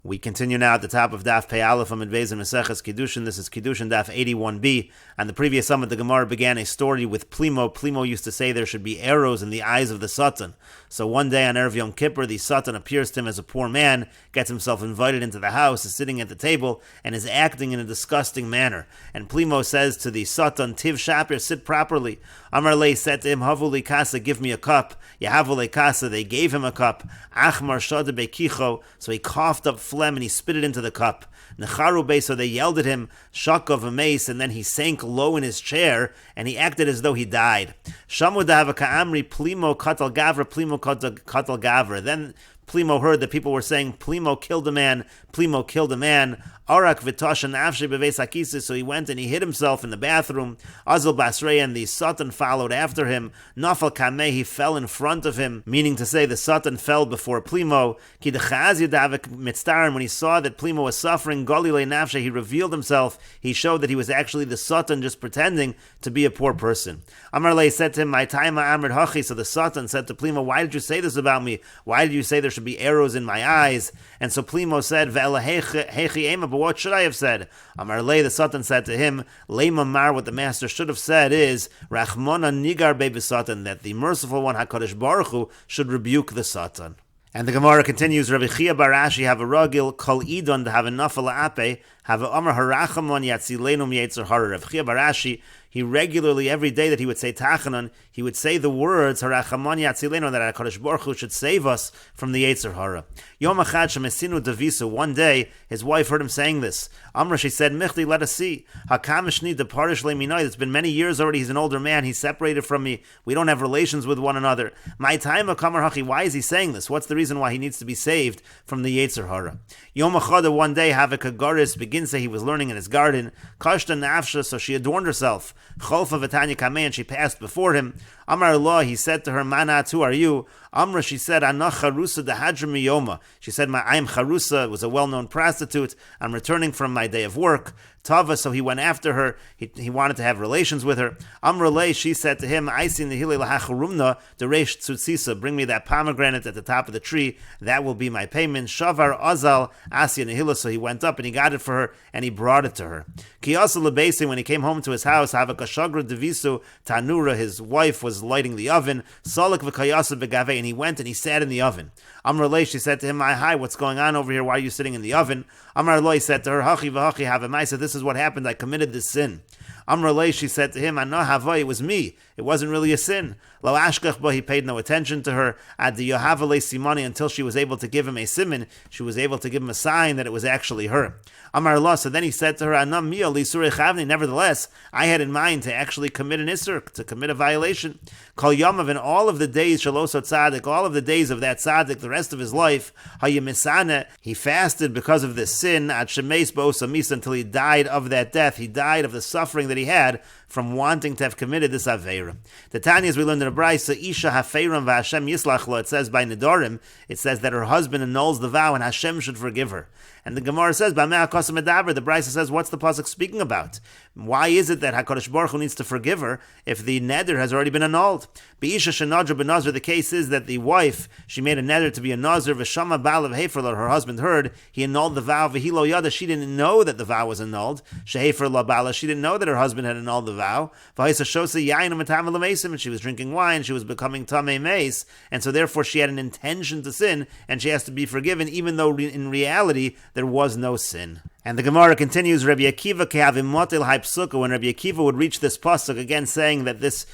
We continue now at the top of Daf Pei Aleph Amud Beis in Meseches Kiddushin. This is Kiddushin Daf 81b. And the previous summit, the Gemara began a story with Plimo. Plimo used to say there should be arrows in the eyes of the Satan. So one day on Erev Yom Kippur, the Satan appears to him as a poor man, gets himself invited into the house, is sitting at the table, and is acting in a disgusting manner. And Plimo says to the Satan, Tiv Shapir, sit properly. Amar Lei said to him, Havu Lekasa, give me a cup. Yahavu Lekasa, they gave him a cup. Achmar Shada Bekicho, so he coughed up phlegm and he spit it into the cup. Necharu Bei, so they yelled at him, Shak of a mace, and then he sank low in his chair and he acted as though he died. Shamu Dahava Ka'amri Plimo Katal Gavra, Plimo Katal Gavra. Then Plimo heard that people were saying, Plimo killed a man, Plimo killed a man. Arak v'toshan nafshe beveis hakisis, so he went and he hid himself in the bathroom. Azul basrei, and the Satan followed after him. Nafal kameh, he fell in front of him, meaning to say the Satan fell before Plimo. Ki dechaz yadavik mitztarim, when he saw that Plimo was suffering, golile nafshe, he revealed himself. He showed that he was actually the Satan just pretending to be a poor person. Amar Lei said to him, my time amrid hachi, so the Satan said to Plimo, why did you say this about me? Why did you say there should be arrows in my eyes? And so Plimo said, ve'ela hechi ema, but what should I have said? Amar Lei, the Satan said to him, Leima Mar, what the master should have said is, Rachmona nigar be Satan, that the merciful one, HaKadosh Baruch Hu, should rebuke the Satan. And the Gemara continues, Rabbi Chia bar Ashi have a ragil, kol idon to have a nafala ape, have a amar harachamon yatzilenu mietzer hara. Rabbi Chia bar Ashi, he regularly, every day that he would say Tachanan, he would say the words Harachamon Yatzilenu, that HaKadosh Baruch Hu should save us from the Yetzer Hara. Yom Achad Shemesinu Davisu, one day his wife heard him saying this. Amra, she said, Michli, let us see. Hakamishni deparish leminoi. It's been many years already. He's an older man. He's separated from me. We don't have relations with one another. My time Hakamar Hachi. Why is he saying this? What's the reason why he needs to be saved from the Yetzer Hara? Yom Achad, one day Havakagoris begins to say he was learning in his garden. Kashta Nafsha, so she adorned herself. Cholfa v'tanya kamei, and she passed before him. Amar Allah, he said to her, Manat, who are you? Amra, she said, Ana charusa dehadra miyoma. She said, I am charusa, was a well-known prostitute. I'm returning from my day of work. Tava, so he went after her. He wanted to have relations with her. Amra lei, she said to him, Aisin nehile lahacharumna, deresh tzutzisa, bring me that pomegranate at the top of the tree. That will be my payment. Shavar azal asya nehila, so he went up and he got it for her and he brought it to her. Kiyasa lebesin, when he came home to his house, havakashagra devisu tanura, his wife was lighting the oven. Salak v'kayasa begave, and he went and he sat in the oven. Amar lei, she said to him, hi, what's going on over here? Why are you sitting in the oven? Amar lei said to her, Hachi v'hachi havamai, said, this is what happened, I committed this sin. Amar lei, she said to him, Anah havai, it was me. It wasn't really a sin. Lo ashkach ba, he paid no attention to her. Ad the yohavale simani, until she was able to give him a siman, she was able to give him a sign that it was actually her. Amar Allah, so then he said to her, Anam mia li surei chavni, nevertheless, I had in mind to actually commit an isur, to commit a violation. Kol yamav, in all of the days, shaloso tzaddik, all of the days of that tzaddik, the rest of his life, hayemisane, he fasted because of this sin, ad shemeis bo'osamis, until he died of that death. He died of the suffering that he had from wanting to have committed this Aveira. The Tanya, as we learned in a Brisa, Isha hafeiram v'Hashem yislach lo, it says by Nedarim, it says that her husband annuls the vow and Hashem should forgive her. And the Gemara says, B'amei HaKosam Medaber, the Brisa says, what's the pasuk speaking about? Why is it that HaKadosh Baruch Hu needs to forgive her if the neder has already been annulled? B'isha shenadra b'nazir, the case is that the wife, she made a neder to be a nazir, v'shama ba'al of hefer, her husband heard, he annulled the vow, v'hilo yada, she didn't know that the vow was annulled, shehefer la ba'ala, she didn't know that her husband had annulled the vow, v'haisa shosa yayin u'matam v'lamesim, and she was drinking wine, she was becoming tamei meis, and so therefore she had an intention to sin, and she has to be forgiven, even though in reality there was no sin. And the Gemara continues, Rabbi Akiva kehavim motel haipsuka, when Rabbi Akiva would reach this pasuk, again saying that this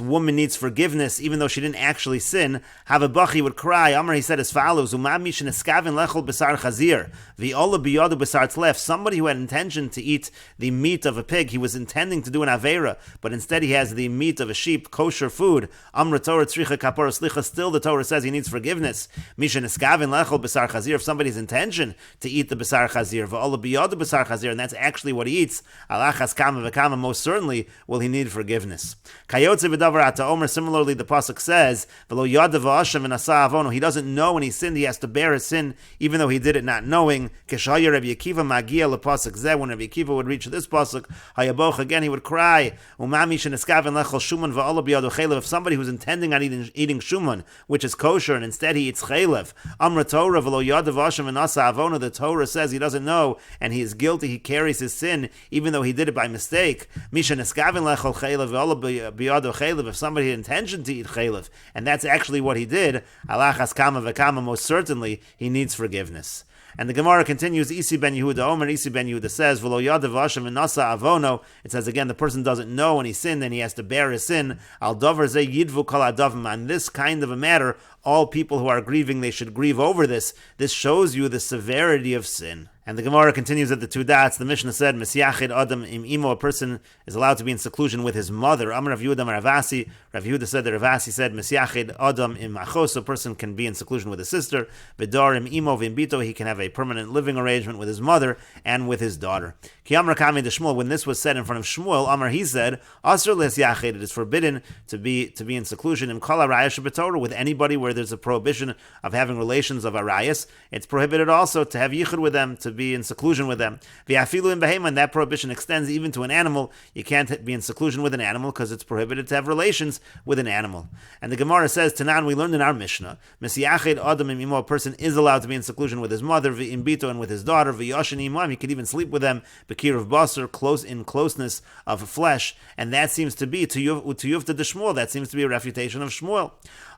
woman needs forgiveness, even though she didn't actually sin, Havabachi would cry. Amar, he said as follows, somebody who had intention to eat the meat of a pig, he was intending to do an Aveira, but instead he has the meat of a sheep, kosher food. Amr Torah tzricha kapara slicha, still the Torah says he needs forgiveness. If somebody's intention to eat the Basar Chazir, and that's actually what he eats, most certainly will he need forgiveness. Similarly, the pasuk says, he doesn't know when he sinned, he has to bear his sin, even though he did it not knowing. When Rabbi Akiva would reach this pasuk, again he would cry, if somebody who's intending on eating shuman, which is kosher, and instead he eats chaylev, the Torah says he doesn't know, and he is guilty, he carries his sin, even though he did it by mistake. If somebody had intention to eat chaylev, and that's actually what he did, most certainly he needs forgiveness. And the Gemara continues, Isi ben Yehuda Omer, Isi ben Yehuda says, V'lo yadav Hashem v'nasa avono. It says again, the person doesn't know when he sinned, and he has to bear his sin. Al davar ze yidvu kol adavim. On this kind of a matter, all people who are grieving, they should grieve over this. This shows you the severity of sin. And the Gemara continues at the two dots. The Mishnah said, Mesyachid Adam im imo, a person is allowed to be in seclusion with his mother. Amar Rav Yehuda Ravasi. Rav Yehuda said that Ravasi said, Mesyachid Adam im achos, a person can be in seclusion with his sister. V'dar im imo v'im bito, he can have a permanent living arrangement with his mother and with his daughter. Ki Amar Kami de Shmuel, when this was said in front of Shmuel, Amar he said, Asr lesyachid, it is forbidden to be in seclusion in kol arayas shebetorah, with anybody where there's a prohibition of having relations of arayas. It's prohibited also to have yichud with them, to be in seclusion with them. V'afilu in behema, and that prohibition extends even to an animal. You can't be in seclusion with an animal because it's prohibited to have relations with an animal. And the Gemara says, Tanan, we learned in our Mishnah, Mesyachid Adam im imo, a person is allowed to be in seclusion with his mother, v'im bito, and with his daughter, v'yoshin imam, he could even sleep with them, b'kir of basar, closeness of flesh, and that seems to be to yufta de Shmuel, that seems to be a refutation of Shmuel.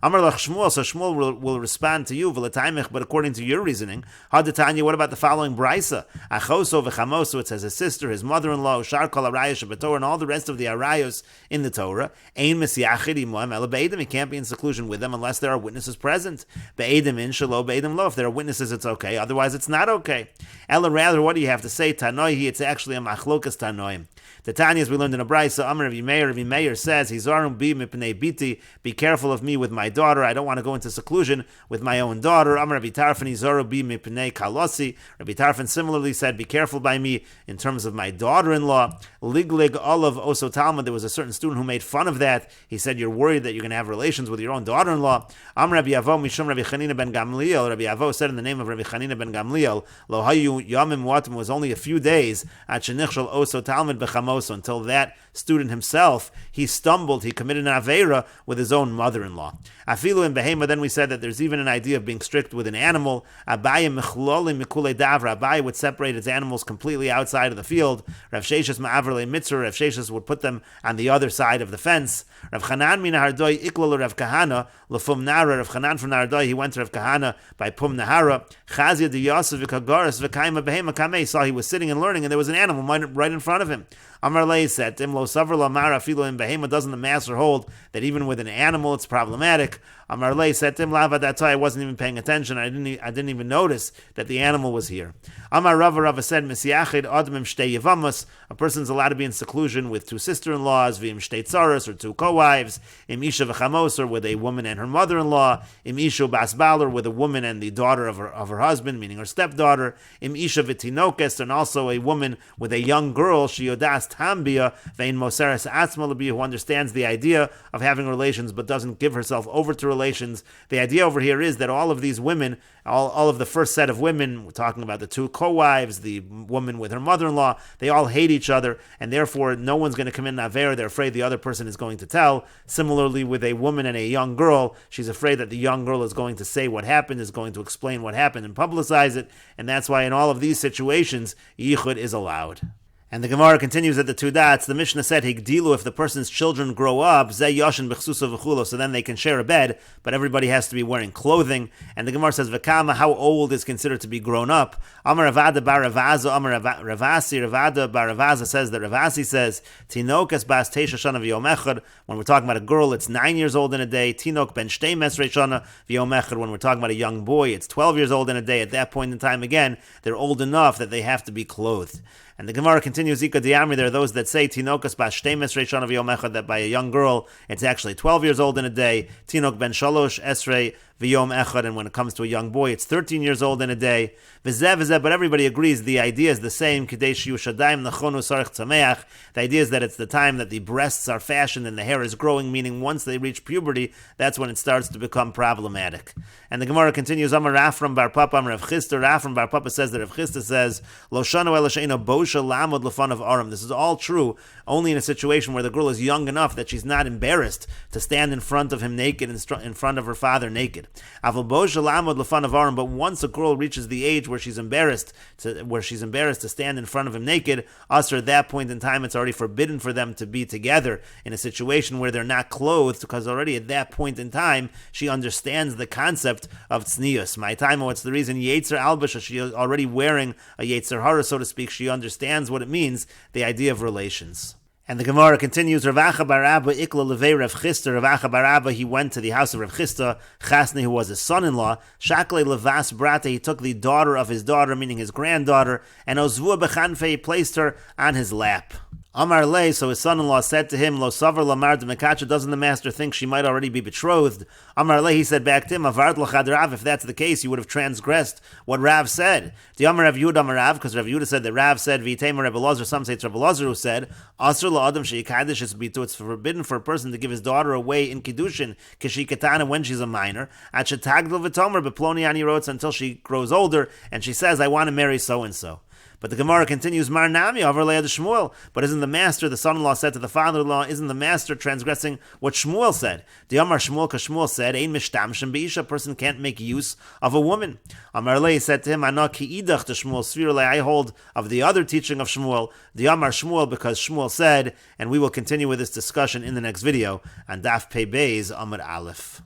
Amar lach Shmuel, so Shmuel will respond to you, v'letaimich, but according to your reasoning, Hadatanya, what about the following brisa? Achoso v'chamoso, it says his sister, his mother-in-law, shar kol arayos shebetorah, and all the rest of the arayos in the Torah. Ein mesyachid imoim ela be'edim, he can't be in seclusion with them unless there are witnesses present. Be'edim in shelo be'edim lo, if there are witnesses it's okay, otherwise it's not okay. Ela, rather, what do you have to say? Tanoihi, it's actually a machlokas tanoim. The Tanya, as we learned in a brisa, Amar Rav Meir says, Hizarum bi mipnei biti, be careful of me with my daughter, I don't want to go into seclusion with my own daughter. Amar Rabbi Tarfon, Hizaru bi mipnei kalosi, Rabbi Tarfon similarly said, be careful by me in terms of my daughter-in-law. Liglig olav oso Talmud, there was a certain student who made fun of that. He said, you're worried that you're going to have relations with your own daughter-in-law. Amar Rabbi Avo mishum Rabbi Chanina ben Gamliel, Rabbi Avo said in the name of Rabbi Chanina ben Gamliel, Lo hayu yamim watim, was only a few days, at shenichshal oso Talmud bechamos, until that student himself, he stumbled, he committed an aveira with his own mother-in-law. Afilu in behema, then we said that there's even an idea of being strict with an animal. Abaye mechloli mikule davra, Abaye would separate his animals completely outside of the field. Rav Sheshes ma'avrle mitzvah, Rav Sheshes would put them on the other side of the fence. Rav Chanan min Nahardoi iklal Rav Kahana lefum nara, Rav Chanan from Nahardoi, he went to Rav Kahana by Pum Nahara. Chazia de Yosef v'kagaris v'kaima behema kamei, saw he was sitting and learning, and there was an animal right in front of him. Amar Lei said, Im lo savar la mara filo in behema, doesn't the master hold that even with an animal it's problematic? Amar Lei said, Im lava, that's why I wasn't even paying attention. I didn't even notice that the animal was here. Amar Rava said, Mesyachid admim shtei yevamos, a person's allowed to be in seclusion with two sister-in-laws, v'im shtei tzaros, or two co-wives, im isha v'chamos, or with a woman and her mother-in-law, im isha bas baler, with a woman and the daughter of her husband, meaning her stepdaughter, im isha v'tinokes, and also a woman with a young girl, shiodas tambia, vein moseres atzma l'bi, who understands the idea of having relations but doesn't give herself over to relations. The idea over here is that all of these women, all of the first set of women, we're talking about the two co-wives, the woman with her mother-in-law, they all hate each other, and therefore no one's going to come in Naver, they're afraid the other person is going to tell. Similarly, with a woman and a young girl, she's afraid that the young girl is going to say what happened, is going to explain what happened and publicize it, and that's why in all of these situations, yichud is allowed. And the Gemara continues at the two dots. The Mishnah said, Higdilu, if the person's children grow up, Zeh Yoshin B'chsusa V'chulo, so then they can share a bed, but everybody has to be wearing clothing. And the Gemara says, V'kama, how old is considered to be grown up? Amar Ravada bar Ravaza, Amar Ravasi, Ravada bar Ravaza says that Ravasi says, Tinokas bas Teisha Shana V'yom Echad, when we're talking about a girl, it's 9 years old in a day. Tinok ben Shtei Mesrei Shana V'yom Echad, when we're talking about a young boy, it's 12 years old in a day. At that point in time, again, they're old enough that they have to be clothed. And the Gemara continues continues, Ika Diamri, there are those that say Tinokas Bas Shtemes Reishon V'Yom Echad, that by a young girl, it's actually 12 years old in a day. Tinok Ben Shalosh Esrei V'Yom Echad, and when it comes to a young boy, it's 13 years old in a day. V'zeh, but everybody agrees the idea is the same. Kadesh Yushadayim Nachonu Sarich Tzameach. The idea is that it's the time that the breasts are fashioned and the hair is growing, meaning once they reach puberty, that's when it starts to become problematic. And the Gemara continues, Amar Rafram Bar Papa, Amar Rav Chisda. Rafram Bar Papa says that Rav Chisda says, Lo shanu ela she'eino bosha lamod lefanav aram. This is all true, only in a situation where the girl is young enough that she's not embarrassed to stand in front of him naked, in front of her father naked. Aval bosha lamod lefanav aram. But once a girl reaches the age where she's embarrassed to stand in front of him naked, also at that point in time, it's already forbidden for them to be together in a situation where they're not clothed, because already at that point in time, she understands the concept of tznius. My time, what's the reason? Yetzer albasha, she is already wearing a yetzer hara, so to speak. She understands what it means, the idea of relations. And the Gemara continues, Rav Acha bar Abba ikla levei Rav Chisda. Rav Acha bar Abba, he went to the house of Rav Chisda, Chasni, who was his son-in-law. Shakle levas brate, he took the daughter of his daughter, meaning his granddaughter, and ozvua bechanfe, he placed her on his lap. Amar Le, so his son-in-law said to him, Lo savar lamar demekacha, doesn't the master think she might already be betrothed? Amar Le, he said back to him, Avard lachad Rav, if that's the case, you would have transgressed what Rav said. The Amar Rav Yehuda Amar Rav, because Rav Yehuda said that Rav said, V'yitema Rebbe Elazar, some say it's Rebbe Elazar who said, Asr la'adam she'yikadesh es bitu, it's forbidden for a person to give his daughter away in Kiddushin, k'shi katana, when she's a minor, at shetagdil v'tomer, beploni ani rots, until she grows older, and she says, I want to marry so-and-so. But the Gemara continues, Mar Nami over Leah de Shmuel. But isn't the master, the son-in-law said to the father-in-law, isn't the master transgressing what Shmuel said? The Amar Shmuel, because Shmuel said, Ein mishtamshem beisha, a person can't make use of a woman. Amar Lei said to him, Ana ki idach to Shmuel, Svirle, I hold of the other teaching of Shmuel, the Amar Shmuel, because Shmuel said, and we will continue with this discussion in the next video, on Daf Pei Beis Amar Aleph.